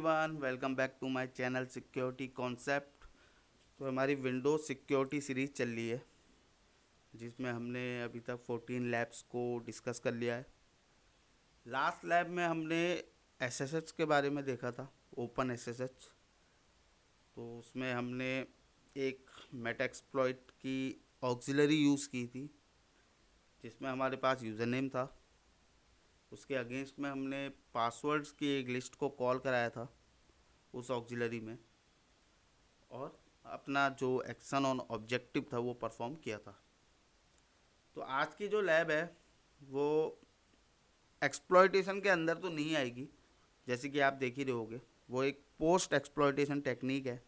Everyone, welcome back to my channel security concept. तो हमारी Windows security series चल रही है, जिसमें हमने अभी तक 14 लैब्स को डिस्कस कर लिया है। लास्ट लैब में हमने एसएसएच के बारे में देखा था, ओपन एसएसएच। तो उसमें हमने एक मेटाएक्सप्लॉइट की ऑक्सिलरी यूज़ की थी, जिसमें हमारे पास यूज़र नेम था। उसके अगेंस्ट में हमने पासवर्ड्स की एक लिस्ट को कॉल कराया था उस ऑक्सिलरी में, और अपना जो एक्शन ऑन ऑब्जेक्टिव था वो परफॉर्म किया था। तो आज की जो लैब है वो एक्सप्लॉयटेशन के अंदर तो नहीं आएगी, जैसे कि आप देख ही रहे होगे। वो एक पोस्ट एक्सप्लॉयटेशन टेक्निक है,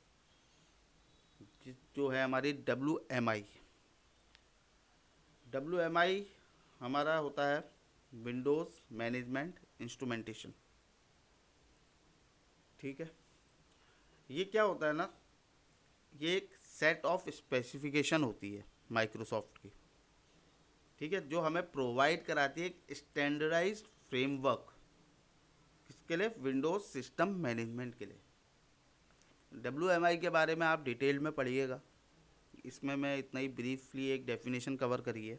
जो है हमारी डब्ल्यू एम आई हमारा होता है विंडोज़ मैनेजमेंट इंस्ट्रूमेंटेशन। ठीक है, ये क्या होता है ना, ये एक सेट ऑफ स्पेसिफिकेशन होती है माइक्रोसॉफ्ट की। ठीक है, जो हमें प्रोवाइड कराती है एक स्टैंडर्डाइज्ड फ्रेमवर्क, किसके लिए? विंडोज़ सिस्टम मैनेजमेंट के लिए। डब्ल्यू के बारे में आप डिटेल में पढ़िएगा, इसमें मैं इतना ही ब्रीफली एक डेफिनेशन कवर करी है।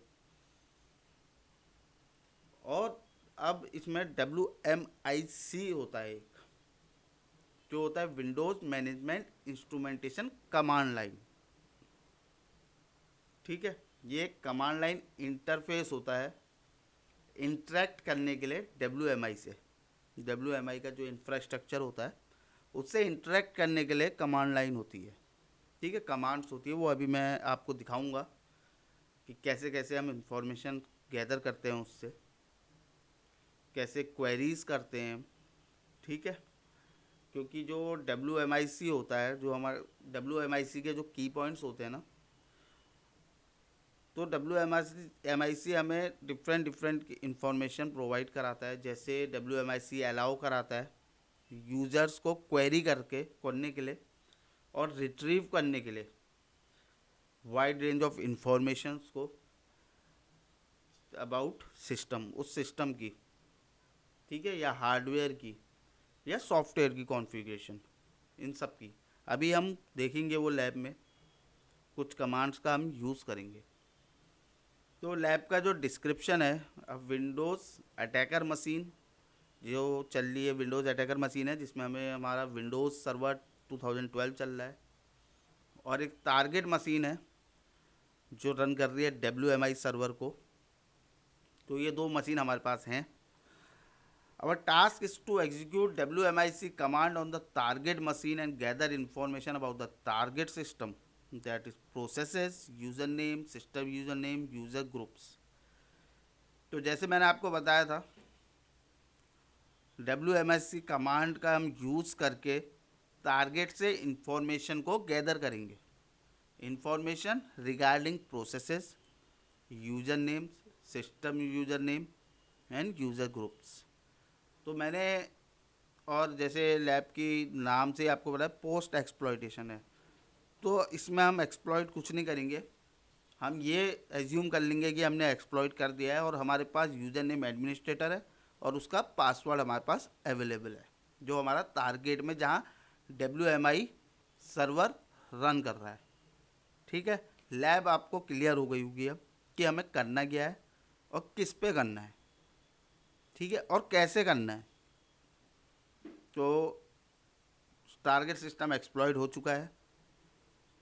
और अब इसमें WMIC होता है एक, जो होता है Windows management instrumentation command line. ठीक है, ये एक कमांड लाइन इंटरफेस होता है इंटरेक्ट करने के लिए WMI से। WMI का जो इंफ्रास्ट्रक्चर होता है उससे इंटरेक्ट करने के लिए कमांड लाइन होती है। ठीक है, कमांड्स होती है, वो अभी मैं आपको दिखाऊंगा कि कैसे कैसे हम इंफॉर्मेशन गैदर करते हैं उससे, कैसे क्वेरीज करते हैं। ठीक है, क्योंकि जो WMIC होता है, जो हमारे WMIC के जो की पॉइंट्स होते हैं ना, तो WMIC हमें डिफरेंट डिफरेंट इंफॉर्मेशन प्रोवाइड कराता है। जैसे WMIC अलाउ कराता है यूज़र्स को क्वेरी करने के लिए और रिट्रीव करने के लिए वाइड रेंज ऑफ इंफॉर्मेशंस को अबाउट सिस्टम, उस सिस्टम की। ठीक है, या हार्डवेयर की या सॉफ्टवेयर की कॉन्फ़िगरेशन, इन सब की अभी हम देखेंगे। वो लैब में कुछ कमांड्स का हम यूज़ करेंगे। तो लैब का जो डिस्क्रिप्शन है, अब विंडोज़ अटैकर मशीन जो चल रही है, विंडोज़ अटैकर मशीन है, जिसमें हमें हमारा विंडोज़ सर्वर 2012 चल रहा है, और एक टारगेट मशीन है जो रन कर रही है WMI सर्वर को। तो ये दो मशीन हमारे पास हैं। Our task is to execute WMIC command on the target machine and gather information about the target system, that is processes, username, system username, user groups। तो जैसे मैंने आपको बताया था, WMIC कमांड का हम यूज़ करके टारगेट से इंफॉर्मेशन को गैदर करेंगे। Information regarding processes, user names, system user name end user groups. तो मैंने, और जैसे लैब की नाम से आपको पता है पोस्ट एक्सप्लॉयटेशन है, तो इसमें हम एक्सप्लॉयट कुछ नहीं करेंगे। हम ये एज्यूम कर लेंगे कि हमने एक्सप्लॉयट कर दिया है और हमारे पास यूज़र नेम एडमिनिस्ट्रेटर है और उसका पासवर्ड हमारे पास अवेलेबल है, जो हमारा टारगेट में जहाँ WMI सर्वर रन कर रहा है। ठीक है, लैब आपको क्लियर हो गई होगी अब कि हमें करना क्या है और किस पे करना है। ठीक है, और कैसे करना है। तो टारगेट सिस्टम एक्सप्लॉइट हो चुका है,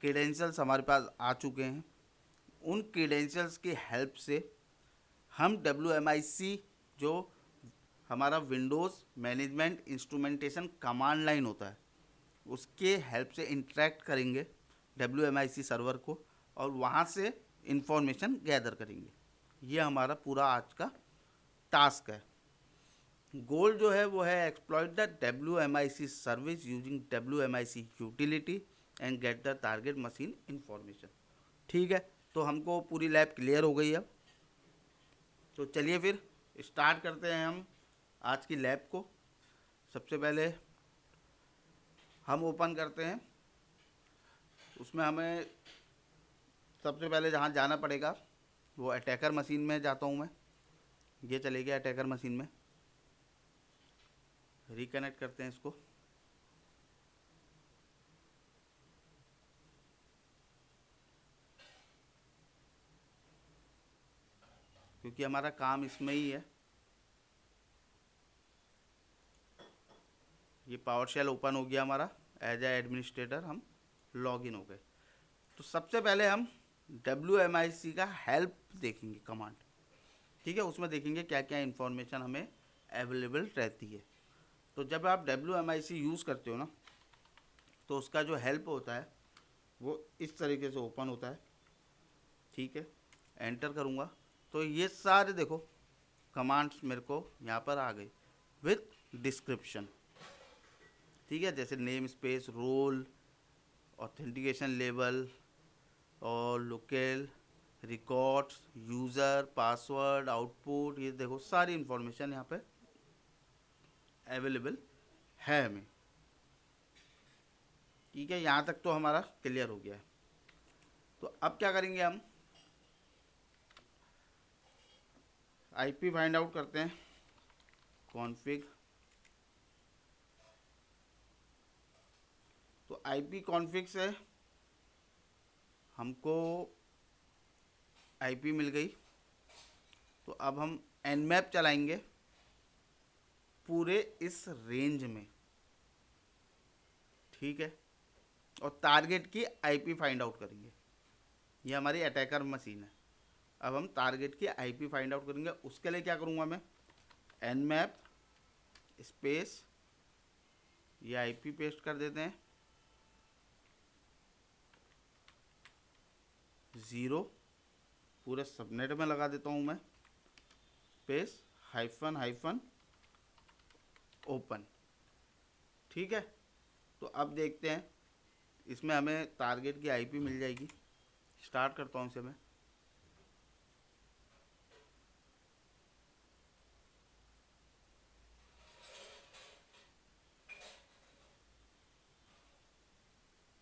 क्रीडेंशियल्स हमारे पास आ चुके हैं। उन क्रीडेंशियल्स की हेल्प से हम WMIC, जो हमारा Windows management instrumentation command line होता है, उसके हेल्प से इंटरेक्ट करेंगे WMIC सर्वर को और वहाँ से इंफॉर्मेशन गैदर करेंगे। ये हमारा पूरा आज का टास्क है। गोल जो है वो है exploit the WMIC service using WMIC utility and get the target machine information. ठीक है, तो हमको पूरी लैब क्लियर हो गई अब। तो चलिए फिर स्टार्ट करते हैं हम आज की लैब को। सबसे पहले हम ओपन करते हैं, उसमें हमें सबसे पहले जहाँ जाना पड़ेगा वो अटैकर मशीन में जाता हूँ मैं। ये चले गया अटैकर मशीन में, रिकनेक्ट करते हैं इसको। क्योंकि हमारा काम इसमें ही है। ये पावर शेल ओपन हो गया हमारा, एज ए एडमिनिस्ट्रेटर हम लॉग इन हो गए। तो सबसे पहले हम WMIC का हेल्प देखेंगे कमांड, ठीक है। उसमें देखेंगे क्या क्या इन्फॉर्मेशन हमें अवेलेबल रहती है। तो जब आप WMIC यूज़ करते हो ना, तो उसका जो हेल्प होता है वो इस तरीके से ओपन होता है, ठीक है। एंटर करूँगा तो ये सारे देखो कमांड्स मेरे को यहाँ पर आ गए विथ डिस्क्रिप्शन, ठीक है। जैसे name space, role, authentication level और local, records, user, password, output, ये देखो सारी इन्फॉर्मेशन यहाँ पे अवेलेबल है हमें, ठीक है। यहाँ तक तो हमारा क्लियर हो गया है। तो अब क्या करेंगे हम, IP फाइंड आउट करते हैं, कॉन्फ़िग। तो IP कॉन्फ़िग से हमको IP मिल गई। तो अब हम nmap चलाएंगे पूरे इस रेंज में, ठीक है। और टारगेट की IP फाइंड आउट करेंगे। ये हमारी अटैकर मशीन है। अब हम टारगेट की IP फाइंड आउट करेंगे। उसके लिए क्या करूँगा मैं, nmap स्पेस, ये IP पेस्ट कर देते हैं 0, पूरे सबनेट में लगा देता हूँ मैं, स्पेस हाइफन ओपन, ठीक है। तो अब देखते हैं इसमें हमें टारगेट की IP मिल जाएगी। स्टार्ट करता हूँ इसे मैं।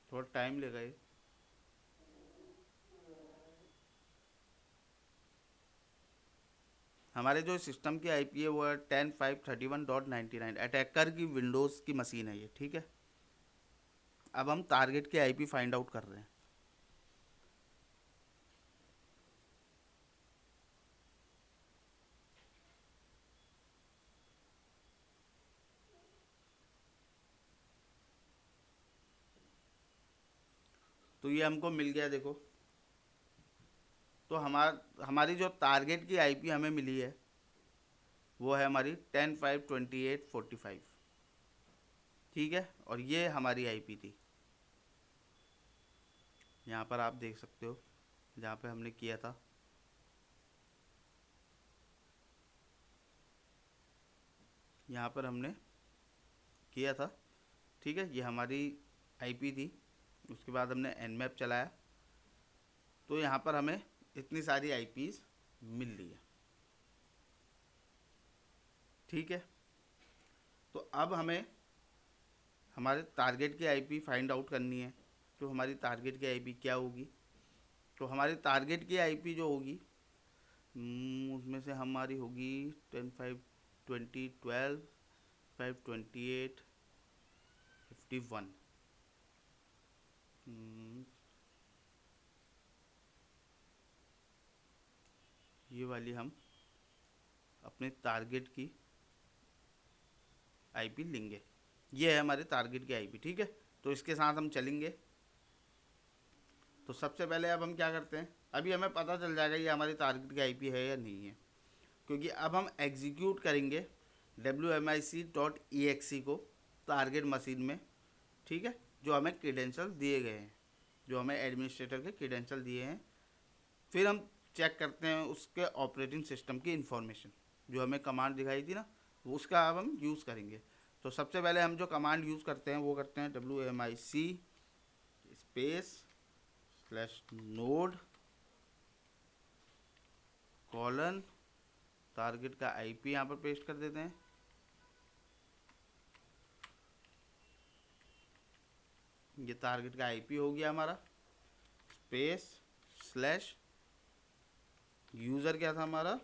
थोड़ा टाइम लेगा ये। हमारे जो सिस्टम की IP है वो है 10.5.31.99। अटैकर की विंडोज़ की मशीन है ये, ठीक है। अब हम टारगेट की IP फाइंड आउट कर रहे हैं। तो ये हमको मिल गया देखो। तो हमारी जो टारगेट की IP हमें मिली है वो है हमारी 10.5.28.45, ठीक है। और ये हमारी IP थी, यहाँ पर आप देख सकते हो जहाँ पे हमने किया था। यहाँ पर हमने किया था, ठीक है। ये हमारी IP थी। उसके बाद हमने nmap चलाया तो यहाँ पर हमें इतनी सारी IPs मिल रही है, ठीक है। तो अब हमें हमारे टारगेट की IP फाइंड आउट करनी है। तो हमारी टारगेट की IP क्या होगी, तो हमारी टारगेट की IP जो होगी उसमें से हमारी होगी 10.5.20.12.5.28.51। ये वाली हम अपने टारगेट की IP लेंगे। ये है हमारे टारगेट की IP, ठीक है। तो इसके साथ हम चलेंगे। तो सबसे पहले अब हम क्या करते हैं, अभी हमें पता चल जाएगा ये हमारी टारगेट की IP है या नहीं है, क्योंकि अब हम एग्जीक्यूट करेंगे WMIC.exe को टारगेट मशीन में, ठीक है। जो हमें क्रीडेंशियल दिए गए हैं, जो हमें एडमिनिस्ट्रेटर के क्रीडेंशियल दिए हैं। फिर हम चेक करते हैं उसके ऑपरेटिंग सिस्टम की इंफॉर्मेशन, जो हमें कमांड दिखाई थी ना, वो उसका अब हम यूज़ करेंगे। तो सबसे पहले हम जो कमांड यूज़ करते हैं वो करते हैं WMIC space /node colon, target का IP यहाँ पर पेस्ट कर देते हैं। ये टारगेट का IP हो गया हमारा, स्पेस स्लैश यूज़र क्या था हमारा,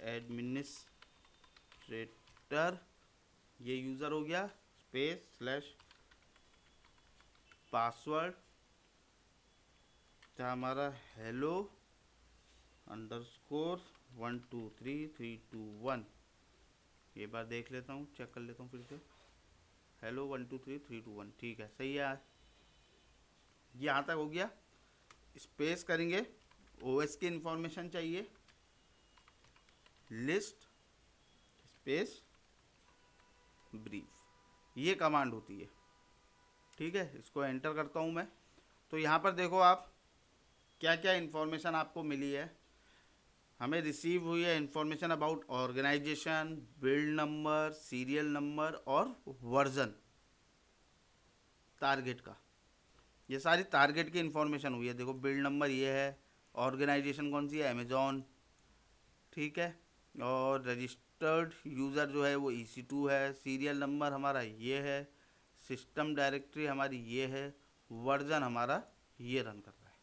एडमिनिस्ट्रेटर, ये यूज़र हो गया, स्पेस स्लैश पासवर्ड था हमारा हेलो अंडरस्कोर 1 2 3 3 2 1। ये बार देख लेता हूँ, चेक कर लेता हूँ फिर से। हेलो 1 2 3 3 2 1, ठीक है, सही है। ये यहाँ तक हो गया। स्पेस करेंगे, ओएस की इंफॉर्मेशन चाहिए, लिस्ट स्पेस ब्रीफ, ये कमांड होती है। ठीक है, इसको एंटर करता हूँ मैं। तो यहाँ पर देखो आप क्या क्या इन्फॉर्मेशन आपको मिली है। हमें रिसीव हुई है information about organisation, build number, serial number और वर्जन टारगेट का। ये सारी टारगेट की इन्फॉर्मेशन हुई है। देखो बिल्ड नंबर ये है, ऑर्गेनाइजेशन कौन सी है, अमेजॉन, ठीक है, और रजिस्टर्ड यूज़र जो है वो EC2 है, सीरियल नंबर हमारा ये है, सिस्टम डायरेक्टरी हमारी ये है, वर्जन हमारा ये रन कर रहा है।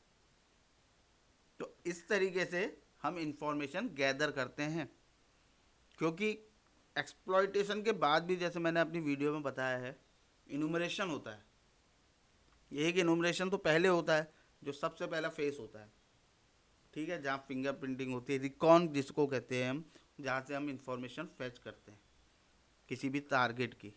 तो इस तरीके से हम इंफॉर्मेशन गैदर करते हैं। क्योंकि एक्सप्लॉइटेशन के बाद भी, जैसे मैंने अपनी वीडियो में बताया है, इनुमरेशन होता है। एक इनुमरेशन तो पहले होता है, जो सबसे पहला फेस होता है, ठीक है, जहाँ फिंगरप्रिंटिंग होती है, रिकॉन जिसको कहते हैं हम, जहाँ से हम इंफॉर्मेशन फैच करते हैं किसी भी टारगेट की,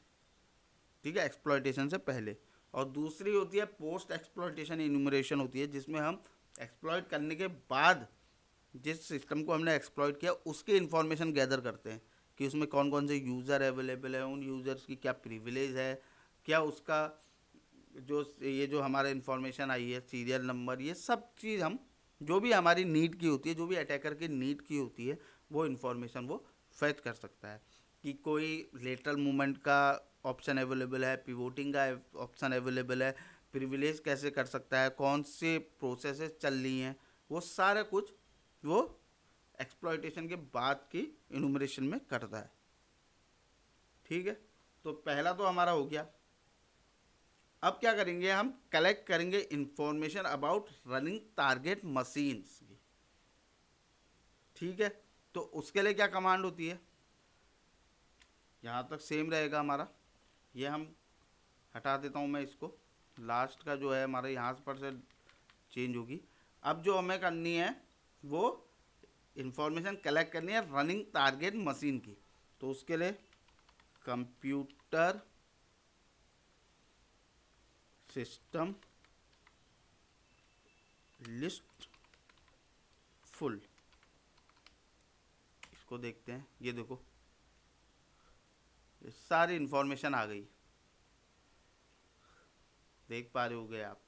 ठीक है, एक्सप्लॉइटेशन से पहले। और दूसरी होती है पोस्ट एक्सप्लॉइटेशन इनुमरेशन होती है, जिसमें हम एक्सप्लॉइट करने के बाद जिस सिस्टम को हमने एक्सप्लॉइट किया उसकी इन्फॉर्मेशन गैदर करते हैं कि उसमें कौन कौन से यूज़र अवेलेबल है, उन यूज़र्स की क्या प्रिविलेज है, क्या उसका जो ये जो हमारा इन्फॉर्मेशन आई है, सीरियल नंबर, ये सब चीज़ हम जो भी हमारी नीड की होती है, जो भी अटैकर की नीड की होती है, वो इन्फॉर्मेशन वो फैच कर सकता है। कि कोई लेटरल मूवमेंट का ऑप्शन अवेलेबल है, पिवोटिंग का ऑप्शन अवेलेबल है, प्रिविलेज कैसे कर सकता है, कौन से प्रोसेसेस चल रही हैं, वो सारा कुछ वो एक्सप्लॉइटेशन के बाद की इनुमरेशन में करता है। ठीक है, तो पहला तो हमारा हो गया। अब क्या करेंगे, हम कलेक्ट करेंगे information about running target machines की। ठीक है, तो उसके लिए क्या कमांड होती है, यहाँ तक सेम रहेगा हमारा। ये हम हटा देता हूँ मैं इसको, लास्ट का जो है हमारे यहाँ पर से चेंज होगी। अब जो हमें करनी है वो इंफॉर्मेशन कलेक्ट करनी है रनिंग टारगेट मशीन की। तो उसके लिए कंप्यूटर सिस्टम लिस्ट फुल, इसको देखते हैं। ये देखो, ये सारी इंफॉर्मेशन आ गई, देख पा रहे होगे आप।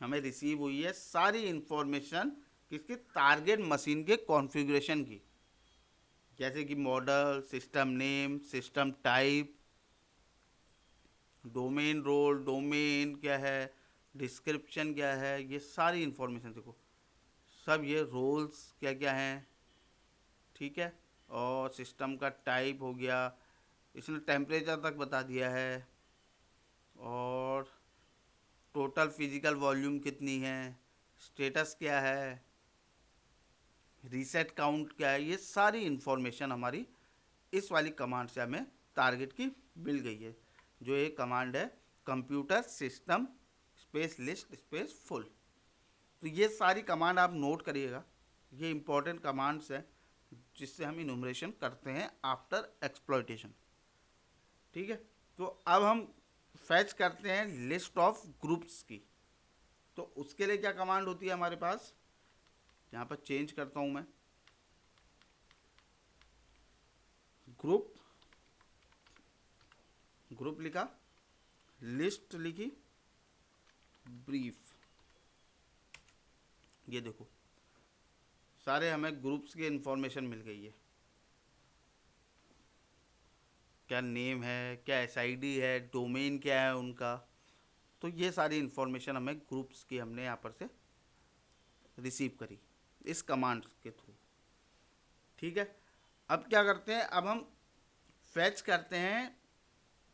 हमें रिसीव हुई है सारी इंफॉर्मेशन किसकी, टारगेट मशीन के कॉन्फ़िगरेशन की, जैसे कि model, system name, system type, domain role, domain क्या है, डिस्क्रिप्शन क्या है, ये सारी इंफॉर्मेशन देखो, सब ये रोल्स क्या क्या हैं, ठीक है, और सिस्टम का टाइप हो गया, इसने टेम्परेचर तक बता दिया है, और टोटल फिजिकल वॉल्यूम कितनी है, स्टेटस क्या है, रीसेट काउंट क्या है, ये सारी इंफॉर्मेशन हमारी इस वाली कमांड से हमें टारगेट की मिल गई है, जो एक कमांड है computer system space list space full. तो ये सारी कमांड आप नोट करिएगा, ये इंपॉर्टेंट कमांड्स हैं जिससे हम इनुमरेशन करते हैं आफ्टर एक्सप्लॉइटेशन। ठीक है, तो अब हम फैच करते हैं लिस्ट ऑफ ग्रुप्स की। तो उसके लिए क्या कमांड होती है हमारे पास, यहाँ पर चेंज करता हूँ मैं, ग्रुप, ग्रुप लिखा, लिस्ट लिखी, ब्रीफ। ये देखो सारे हमें ग्रुप्स की इंफॉर्मेशन मिल गई है, क्या नेम है, क्या SID है, डोमेन क्या है उनका। तो ये सारी इंफॉर्मेशन हमें ग्रुप्स की हमने यहाँ पर से रिसीव करी इस कमांड के थ्रू। ठीक है, अब क्या करते हैं, अब हम फैच करते हैं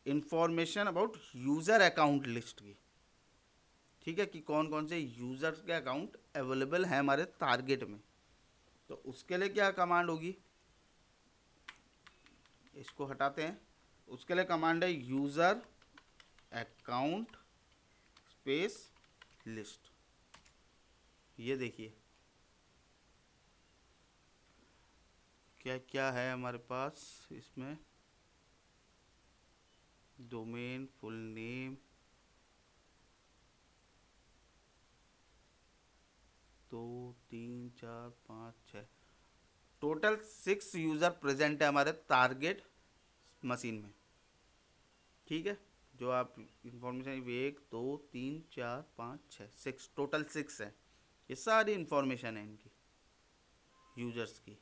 information about user account list की। ठीक है, कि कौन कौन से यूज़र्स के अकाउंट अवेलेबल हैं हमारे टारगेट में। तो उसके लिए क्या कमांड होगी, इसको हटाते हैं। उसके लिए कमांड है यूज़र अकाउंट स्पेस लिस्ट। ये देखिए क्या क्या है हमारे पास इसमें, domain, full name, 2 3 4 5 6, total 6 user present है हमारे टारगेट मशीन में। ठीक है, जो आप इंफॉर्मेशन 1 2 3 4 5 6, 6 टोटल 6 है। ये सारी इंफॉर्मेशन है इनकी, यूजर्स की।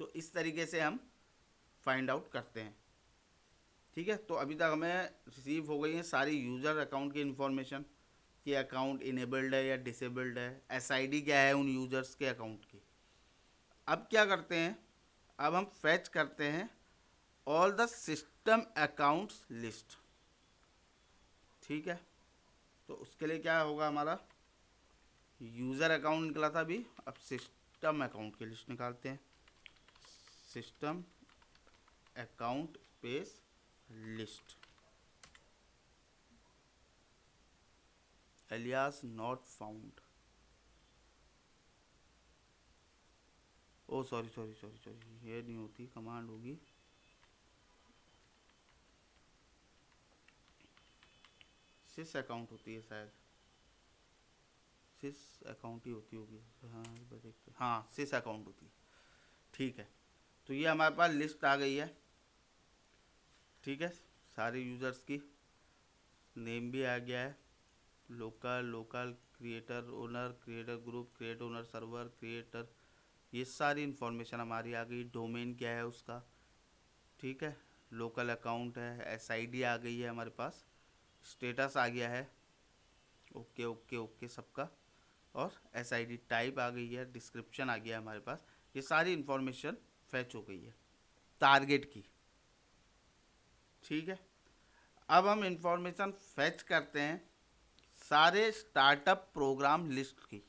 तो इस तरीके से हम फाइंड आउट करते हैं। ठीक है, तो अभी तक हमें रिसीव हो गई है सारी यूज़र अकाउंट की इन्फॉर्मेशन, कि अकाउंट इनेबल्ड है या डिसेबल्ड है, एसआईडी क्या है उन यूज़र्स के अकाउंट की। अब क्या करते हैं, अब हम फैच करते हैं all the system accounts list. ठीक है, तो उसके लिए क्या होगा, हमारा यूज़र अकाउंट निकला था अभी, अब सिस्टम अकाउंट की लिस्ट निकालते हैं। System account space list, alias not found. Oh sorry sorry sorry sorry, ये नहीं होती, कमांड होगी सिस अकाउंट होती है शायद, सिस अकाउंट ही होती होगी। हाँ देखते, हाँ सिस अकाउंट होती है। ठीक है, तो ये हमारे पास लिस्ट आ गई है। ठीक है, सारे यूज़र्स की नेम भी आ गया है, local, local creator owner, creator group, create owner server, creator, ये सारी इन्फॉर्मेशन हमारी आ गई। डोमेन क्या है उसका, ठीक है, लोकल अकाउंट है, एसआईडी आ गई है हमारे पास, स्टेटस आ गया है, ओके ओके ओके सबका, और एसआईडी टाइप आ गई है, डिस्क्रिप्शन आ गया है हमारे पास। ये सारी इन्फॉर्मेशन फैच हो गई है टारगेट की। ठीक है, अब हम इंफॉर्मेशन फैच करते हैं सारे स्टार्टअप प्रोग्राम लिस्ट की।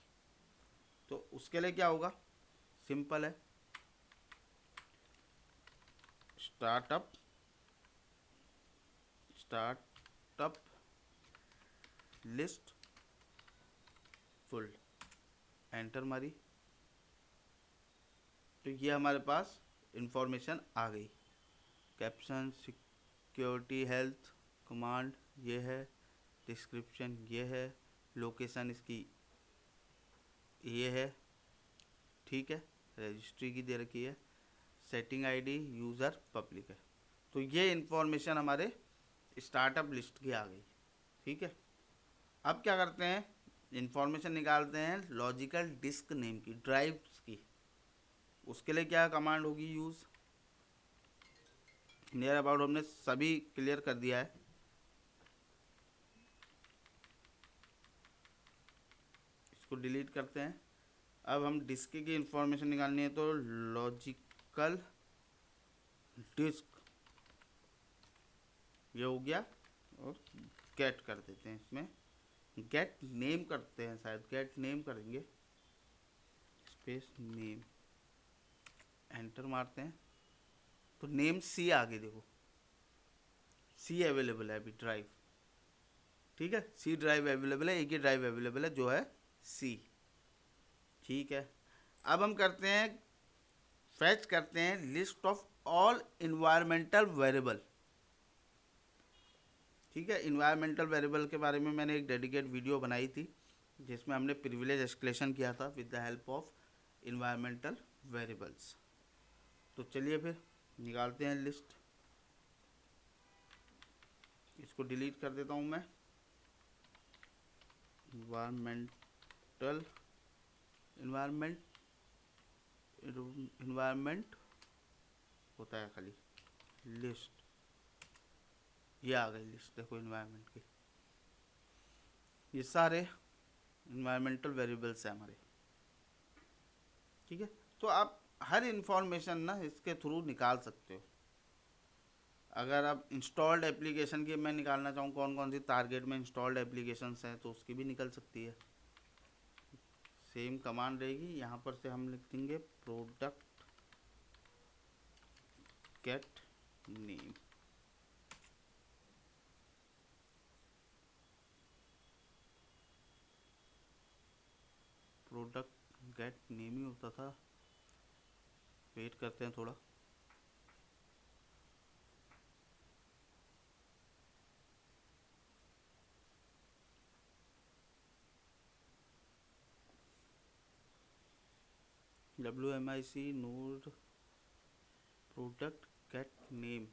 तो उसके लिए क्या होगा, सिंपल है, startup startup list full, enter मारी, तो ये हमारे पास इंफॉर्मेशन आ गई। कैप्शन, सिक्योरिटी, हेल्थ, कमांड ये है, डिस्क्रिप्शन ये है, लोकेशन इसकी ये है। ठीक है, रजिस्ट्री की दे रखी है, सेटिंग आईडी यूज़र पब्लिक है। तो ये इंफॉर्मेशन हमारे स्टार्टअप लिस्ट की आ गई। ठीक है, अब क्या करते हैं, इंफॉर्मेशन निकालते हैं लॉजिकल डिस्क नेम की, ड्राइव्स की। उसके लिए क्या कमांड होगी, यूज़। नियर अबाउट हमने सभी क्लियर कर दिया है। इसको डिलीट करते हैं। अब हम डिस्क की इंफॉर्मेशन निकालनी है, तो लॉजिकल डिस्क ये हो गया, और गेट कर देते हैं, इसमें गेट नेम करते हैं, शायद गेट नेम करेंगे, स्पेस नेम, एंटर मारते हैं, तो नेम सी आगे देखो, सी अवेलेबल है अभी ड्राइव। ठीक है, सी ड्राइव अवेलेबल है, एक ही ड्राइव अवेलेबल है जो है सी। ठीक है, अब हम करते हैं, फैच करते हैं list of all environmental variable. ठीक है, इन्वायरमेंटल वेरिएबल के बारे में मैंने एक डेडिकेट वीडियो बनाई थी, जिसमें हमने प्रिविलेज एस्केलेशन किया था with the help of environmental variables. तो चलिए फिर निकालते हैं लिस्ट। इसको डिलीट कर देता हूँ मैं। इन्वायरमेंटल इन्वायरमेंट इन्वायरमेंट होता है खाली, लिस्ट, ये आ गई लिस्ट, देखो इन्वायरमेंट की, ये सारे इन्वायरमेंटल वेरिएबल्स हैं हमारे। ठीक है, तो आप हर इंफॉर्मेशन ना इसके थ्रू निकाल सकते हो। अगर आप इंस्टॉल्ड एप्लीकेशन की मैं निकालना चाहूँ, कौन कौन सी टारगेट में इंस्टॉल्ड एप्लीकेशंस हैं, तो उसकी भी निकल सकती है। सेम कमांड रहेगी, यहाँ पर से हम लिख देंगे product get name, product get name ही होता था, वेट करते हैं थोड़ा। WMIC node product get name।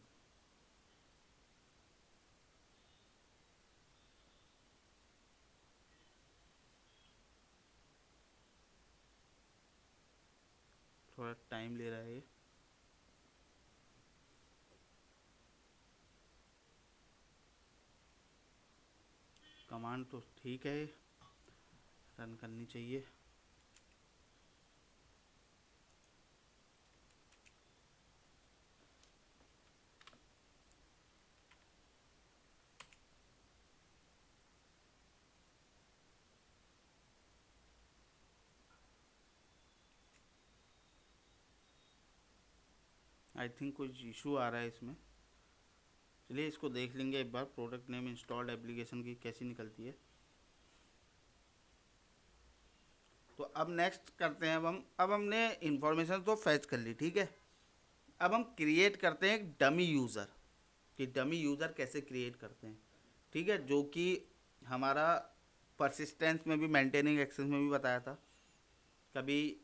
थोड़ा टाइम ले रहा है ये। कमांड तो ठीक है, रन करनी चाहिए। आई थिंक कुछ इशू आ रहा है इसमें। चलिए इसको देख लेंगे एक बार, प्रोडक्ट नेम इंस्टॉल्ड एप्लीकेशन की कैसी निकलती है। तो अब नेक्स्ट करते हैं अब हमने इंफॉर्मेशन तो फैच कर ली, ठीक है। अब हम क्रिएट करते हैं एक डमी यूज़र, कि डमी यूज़र कैसे क्रिएट करते हैं, ठीक है, जो कि हमारा परसिस्टेंस में भी, मेंटेनिंग एक्सेस में भी बताया था। कभी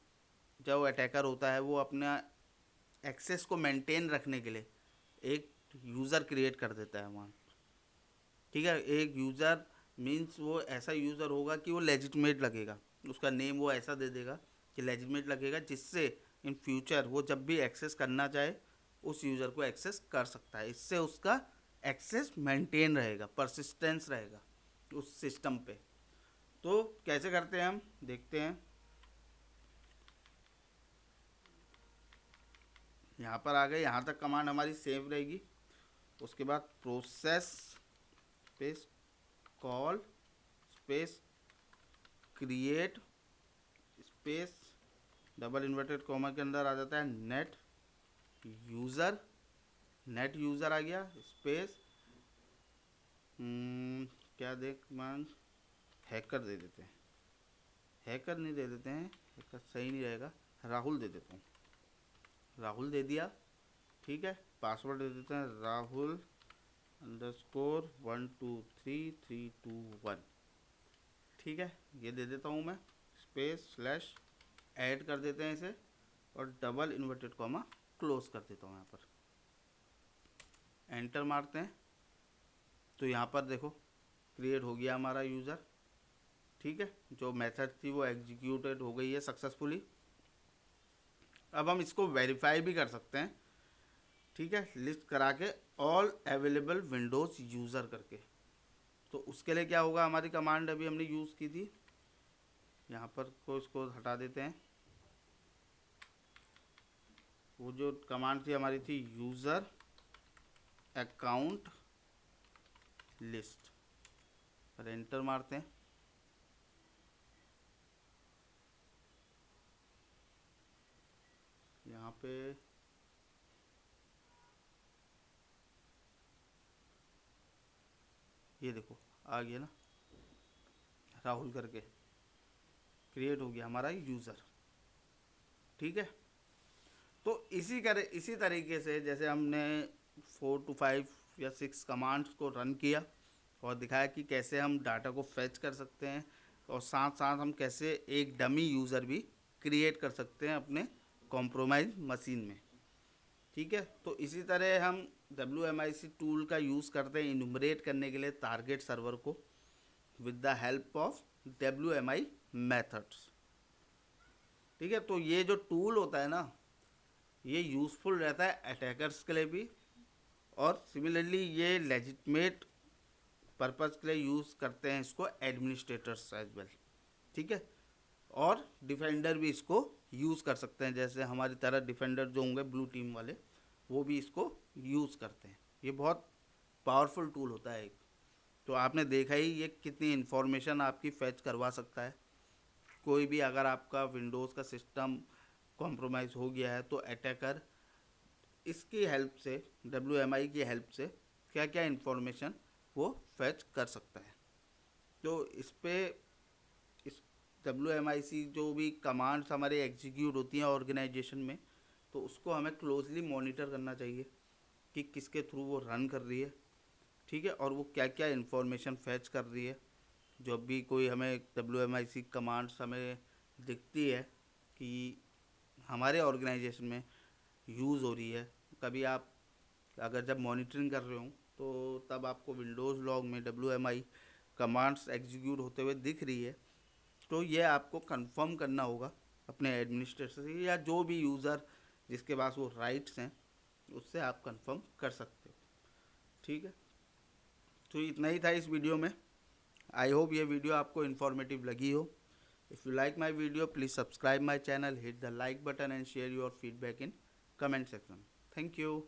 जो अटैकर होता है वो अपना एक्सेस को मेंटेन रखने के लिए एक यूज़र क्रिएट कर देता है वहाँ, ठीक है। एक यूज़र मीन्स वो ऐसा यूज़र होगा कि वो लेजिटमेट लगेगा, उसका नेम वो ऐसा दे देगा कि लेजिटमेट लगेगा, जिससे इन फ्यूचर वो जब भी एक्सेस करना चाहे उस यूज़र को एक्सेस कर सकता है। इससे उसका एक्सेस मेंटेन रहेगा, परसिस्टेंस रहेगा उस सिस्टम पे। तो कैसे करते हैं हम देखते हैं। यहाँ पर आ गए, यहाँ तक कमांड हमारी सेव रहेगी। उसके बाद process space call space create space double inverted comma के अंदर आ जाता है नेट यूज़र। नेट यूज़र आ गया स्पेस क्या देख मान, हैकर दे देते हैं, हैकर नहीं दे देते हैं, हैकर सही नहीं रहेगा, राहुल दे देता हूँ। राहुल दे दिया, ठीक है। पासवर्ड दे देते हैं राहुल _1233321, ठीक है। ये दे देता हूँ मैं, स्पेस स्लैश ऐड कर देते हैं इसे, और डबल इन्वर्टेड कॉमा क्लोज कर देता हूँ यहाँ पर। एंटर मारते हैं तो यहाँ पर देखो क्रिएट हो गया हमारा यूज़र, ठीक है। जो मेथड थी वो एग्जीक्यूटेड हो गई है सक्सेसफुली। अब हम इसको वेरीफाई भी कर सकते हैं, ठीक है, लिस्ट करा के ऑल अवेलेबल विंडोज़ यूज़र करके। तो उसके लिए क्या होगा, हमारी कमांड अभी हमने यूज़ की थी, यहाँ पर को इसको हटा देते हैं। वो जो कमांड थी हमारी थी यूज़र अकाउंट लिस्ट, पर एंटर मारते हैं। यहाँ पे ये देखो आ गया ना, राहुल करके क्रिएट हो गया हमारा यूज़र, ठीक है। तो इसी तरीके से जैसे हमने 4 to 5 या 6 कमांड्स को रन किया और दिखाया कि कैसे हम डाटा को फेच कर सकते हैं, और साथ साथ हम कैसे एक डमी यूज़र भी क्रिएट कर सकते हैं अपने कॉम्प्रोमाइज मशीन में, ठीक है। तो इसी तरह हम WMIC टूल का यूज़ करते हैं इनुमरेट करने के लिए टारगेट सर्वर को with the help of WMI methods, ठीक है। तो ये जो टूल होता है ना, ये यूज़फुल रहता है अटैकर्स के लिए भी, और सिमिलरली ये लेजिटमेट पर्पज़ के लिए यूज़ करते हैं इसको एडमिनिस्ट्रेटर्स एज वेल, ठीक है। और डिफेंडर भी इसको यूज़ कर सकते हैं, जैसे हमारी तरह डिफेंडर जो होंगे ब्लू टीम वाले, वो भी इसको यूज़ करते हैं। ये बहुत पावरफुल टूल होता है एक। तो आपने देखा ही ये कितनी इन्फॉर्मेशन आपकी फैच करवा सकता है। कोई भी अगर आपका विंडोज़ का सिस्टम कॉम्प्रोमाइज़ हो गया है तो अटैकर इसकी हेल्प से, WMI की हेल्प से क्या क्या इन्फॉर्मेशन वो फैच कर सकता है। तो इस पे इस WMIC जो भी कमांड्स हमारे एग्जीक्यूट होती हैं ऑर्गेनाइजेशन में, तो उसको हमें क्लोजली मॉनिटर करना चाहिए कि किसके थ्रू वो रन कर रही है, ठीक है, और वो क्या क्या इन्फॉर्मेशन फैच कर रही है। जब भी कोई हमें WMIC कमांड्स हमें दिखती है कि हमारे ऑर्गेनाइजेशन में यूज़ हो रही है, कभी आप अगर जब मॉनिटरिंग कर रहे हो तो तब आपको विंडोज़ लॉग में WMI कमांड्स एग्जीक्यूट होते हुए दिख रही है, तो ये आपको कंफर्म करना होगा अपने एडमिनिस्ट्रेटर से, या जो भी यूज़र जिसके पास वो राइट्स हैं उससे आप कंफर्म कर सकते हो, ठीक है। तो इतना ही था इस वीडियो में। आई होप ये वीडियो आपको इन्फॉर्मेटिव लगी हो। If you like my video, please subscribe my channel, hit the like button and share your feedback in comment section. Thank you.